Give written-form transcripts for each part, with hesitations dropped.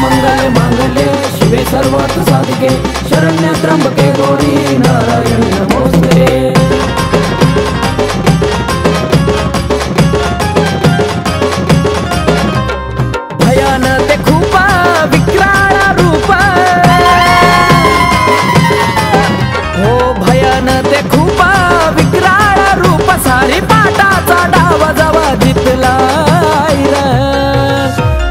मंगल मांगल्ये शिवे सर्वार्थ साधिके शरण्य त्र्यंबके गौरी नारायणी नमोस्तुते। भयान ते खूप विक्राळ रूप, हो भयान ते खूप विक्राळ रूप, सारी पाटाचा डाव जवा जितला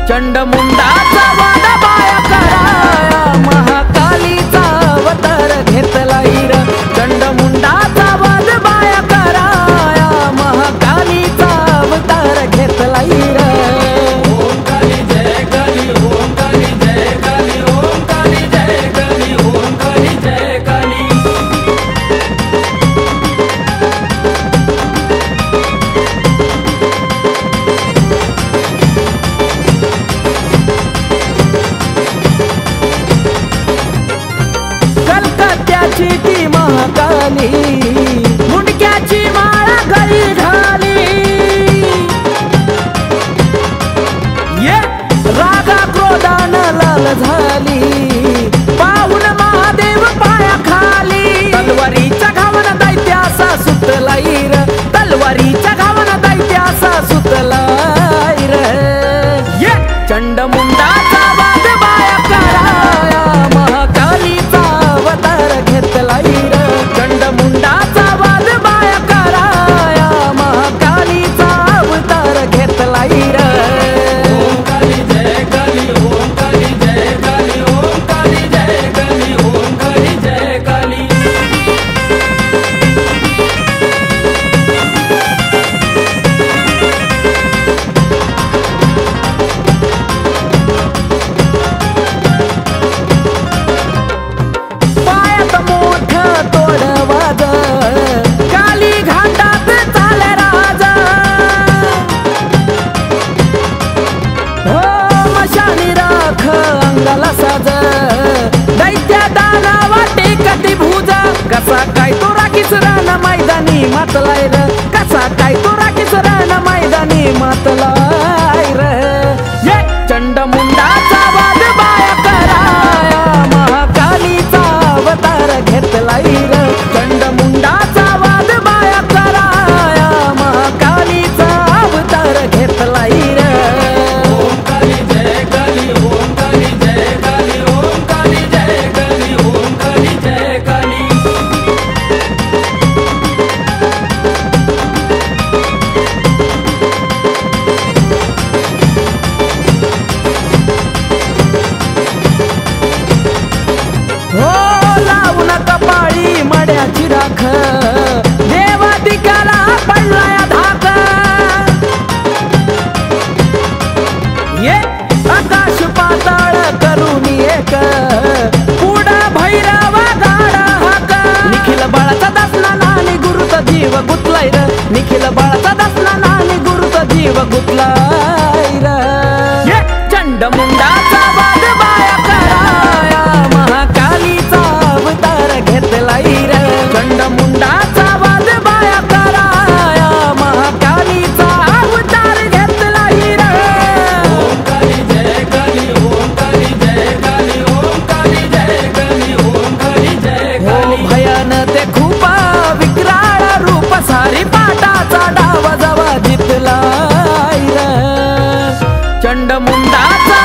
चंडमुंडाचा वध बाया कराया, महाकालीचा अवतार घेतलाय र चंडमुंडाचा वध बाया कराया, महाकालीचा अवतार घेतलाय र। ओम काली जय काली, ओम काली जय काली, ओम काली जय काली, ओम काली जय काली। कलकत्त्याची ती महाकाली, मुंडक्याची माळा गळी घाली, ये रागा क्रोधानं लाल झाली, पाहून महादेव पाया खाली, तलवारीच्या घावन दैत्यासा सुटलाय र, तलवारीच्या घावन दैत्यासा सुटलाय र, ये चंडमुंडाचा वध बाया कराया, महाकालीचा अवतार घेतलाय र चंडमुंडाचा वध बाया कराया, महाकालीचा अवतार घेतलाय र। ओम काली जय काली, ओम काली जय काली, ओम काली जय काली, ओम काली जय काली। पायात मोठं तोडवाज, काली घाटात चाले राज, हो मशानी राख अंगाला साज, दैत्य दानवा टेकती भुज, कसा काय तो राखीस रान मैदानी मातलाय र, कसा काय तो राखीस रान मैदानी मातलाय र, ये चंडमुंडाचा वध बाया कराया, महाकालीचा अवतार घेतलाय र चंडमुंडाचा वध बाया कराया, महाकालीचा अवतार घेतलाय र। ओम काली जय काली, ओम काली जय काली, ओम काली जय काली, ओम काली जय काली। हो लावून कपाळी मड्याची राख, देवादिकाला पडलाय धाक, ये आकाश पाताळ करून एक, पुढा भैरवा गाड हाक, निखिल बाळाचा दासना नानी गुरुचा जीव गुतलाय र, निखिल बाळाचा दासना नानी गुरुचा जीव गुतलाय र, ये चंडमुंडाचा वध बाया कराया, महाकालीचा अवतार घेतलाय र चंडमुंडाचा वध बाया कराया, महाकालीचा अवतार घेतलाय र। ओम काली जय काली, ओम काली जय काली, ओम काली जय काली, ओम काली जय काली। हो भयान ते खूप विक्राळ रूप, सारी पाटाचा डाव जवा जितलाय र चंडमुंडाचा